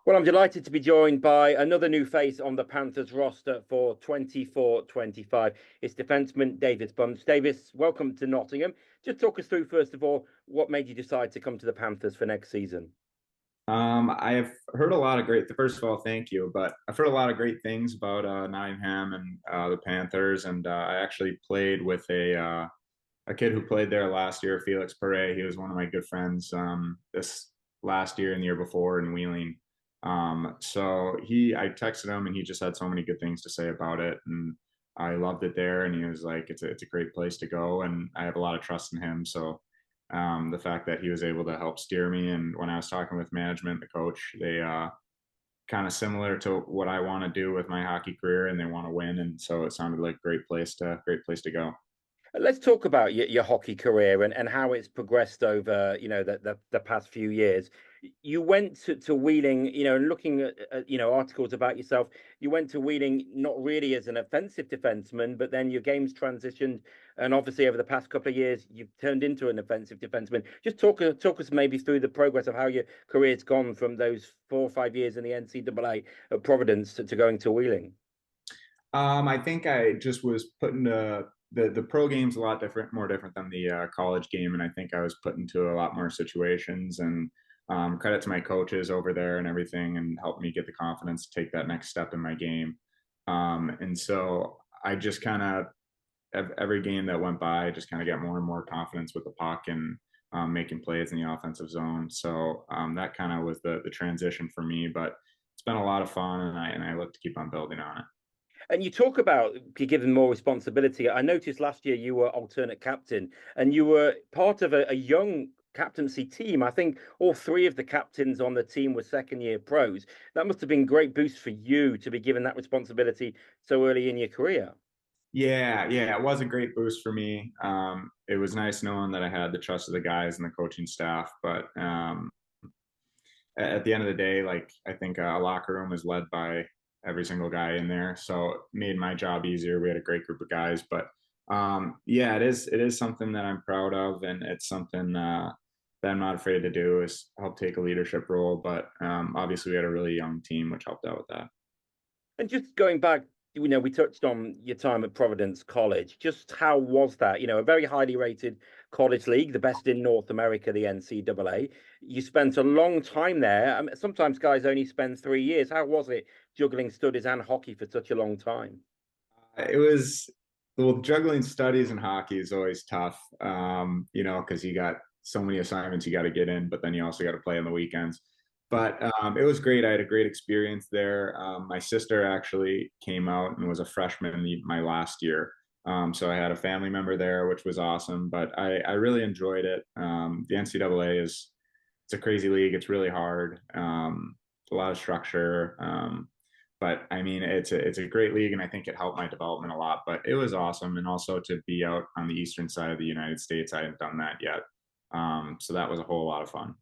Well, I'm delighted to be joined by another new face on the Panthers roster for 24-25. It's defenceman Davis Bunz. Davis, welcome to Nottingham. Just talk us through, first of all, what made you decide to come to the Panthers for next season? I've heard a lot of great. First of all, thank you. But I've heard a lot of great things about Nottingham and the Panthers, and I actually played with a kid who played there last year, Felix Pere. He was one of my good friends this last year and the year before in Wheeling. I texted him, and he just had so many good things to say about it, and I loved it there. And he was like, "It's a great place to go," and I have a lot of trust in him. The fact that he was able to help steer me, and when I was talking with management, the coach, they kind of similar to what I want to do with my hockey career, and they want to win, and so it sounded like a great place to go. Let's talk about your hockey career and how it's progressed over, the past few years. You went to Wheeling, and looking at articles about yourself, you went to Wheeling not really as an offensive defenseman, but then your game's transitioned, and obviously over the past couple of years, you've turned into an offensive defenseman. Just talk us maybe through the progress of how your career's gone from those 4 or 5 years in the NCAA at Providence to going to Wheeling. I think I just was put into the pro game's a lot different, more different than the college game, and I think I was put into a lot more situations. And credit to my coaches over there and everything, and helped me get the confidence to take that next step in my game. And so I just kind of every game that went by, I just kind of got more and more confidence with the puck and making plays in the offensive zone. That kind of was the transition for me, but it's been a lot of fun, and I look to keep on building on it. And you talk about given more responsibility. I noticed last year you were alternate captain and you were part of a young captaincy team. I think all three of the captains on the team were second year pros. That must have been a great boost for you to be given that responsibility so early in your career. Yeah, it was a great boost for me. It was nice knowing that I had the trust of the guys and the coaching staff. But at the end of the day, like I think a locker room is led by every single guy in there, so it made my job easier. We had a great group of guys, but yeah, it is something that I'm proud of, and it's something that I'm not afraid to do is help take a leadership role. But obviously, we had a really young team, which helped out with that. And just going back, we touched on your time at Providence College. Just how was that? A very highly rated college league, the best in North America, the NCAA. You spent a long time there. I mean, sometimes guys only spend 3 years. How was it juggling studies and hockey for such a long time? It was well, juggling studies and hockey is always tough, because you got so many assignments you got to get in, but then you also got to play on the weekends. But it was great. I had a great experience there. My sister actually came out and was a freshman in my last year. So I had a family member there, which was awesome. But I really enjoyed it. The NCAA it's a crazy league. It's really hard. A lot of structure. But I mean, it's a great league, and I think it helped my development a lot. But it was awesome, and also to be out on the eastern side of the United States, I hadn't done that yet. So that was a whole lot of fun.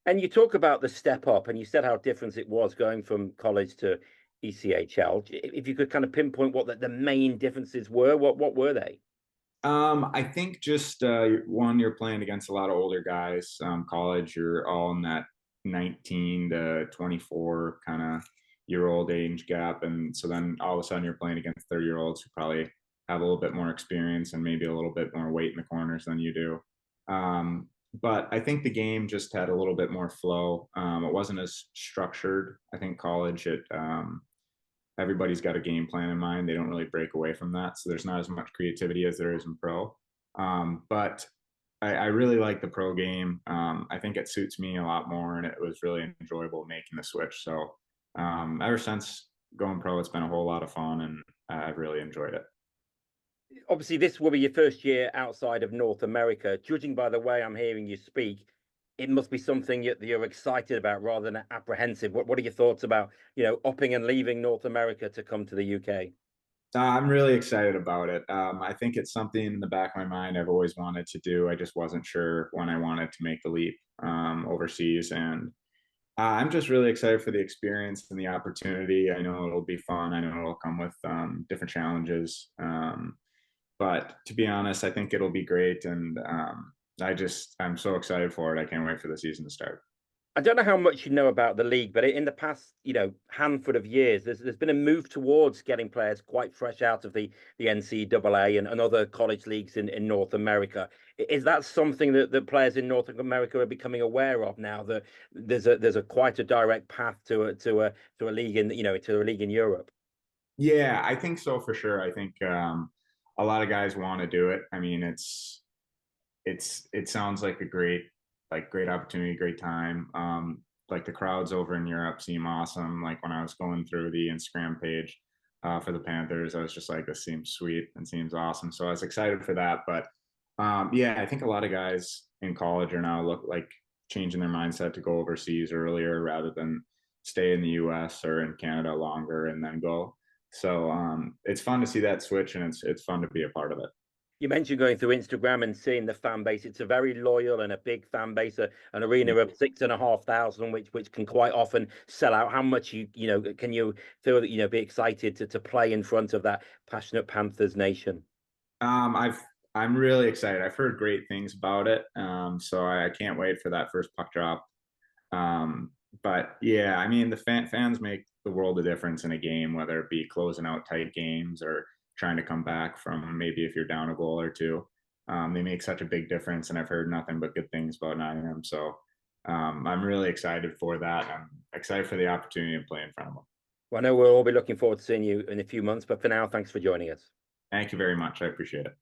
And you talk about the step up, and you said how different it was going from college to ECHL. If you could kind of pinpoint what the main differences were, what were they? I think just one, you're playing against a lot of older guys. College, you're all in that 19 to 24 kind of year old age gap, and so then all of a sudden you're playing against 30-year-olds who probably have a little bit more experience and maybe a little bit more weight in the corners than you do. But I think the game just had a little bit more flow. It wasn't as structured. I think college, everybody's got a game plan in mind. They don't really break away from that. So there's not as much creativity as there is in pro. But I really like the pro game. I think it suits me a lot more, and it was really enjoyable making the switch. So ever since going pro, it's been a whole lot of fun, and I've really enjoyed it. Obviously, this will be your first year outside of North America. Judging by the way I'm hearing you speak, it must be something that you're excited about rather than apprehensive. What are your thoughts about, upping and leaving North America to come to the UK? I'm really excited about it. I think it's something in the back of my mind I've always wanted to do. I just wasn't sure when I wanted to make the leap overseas, and I'm just really excited for the experience and the opportunity. I know it'll be fun. I know it'll come with different challenges. But to be honest, I think it'll be great, and I'm so excited for it. I can't wait for the season to start. I don't know how much you know about the league, but in the past, handful of years, there's been a move towards getting players quite fresh out of the NCAA and other college leagues in North America. Is that something that players in North America are becoming aware of now, that there's a quite a direct path to a league to a league in Europe? Yeah, I think so for sure. I think a lot of guys want to do it. I mean, it sounds like a great opportunity, great time. Like the crowds over in Europe seem awesome. Like when I was going through the Instagram page for the Panthers, I was just like, this seems sweet and seems awesome. So I was excited for that. But yeah, I think a lot of guys in college are now changing their mindset to go overseas earlier rather than stay in the U.S. or in Canada longer and then go. So it's fun to see that switch, and it's fun to be a part of it. You mentioned going through Instagram and seeing the fan base. It's a very loyal and a big fan base, an arena of 6,500, which can quite often sell out. How much can you feel that be excited to play in front of that passionate Panthers nation? I'm really excited. I've heard great things about it, so I can't wait for that first puck drop. But yeah, I mean the fans make the world of difference in a game, whether it be closing out tight games or trying to come back from maybe if you're down a goal or two. They make such a big difference, and I've heard nothing but good things about Nottingham. So I'm really excited for that. I'm excited for the opportunity to play in front of them. Well, I know we'll all be looking forward to seeing you in a few months, but for now, thanks for joining us. Thank you very much. I appreciate it.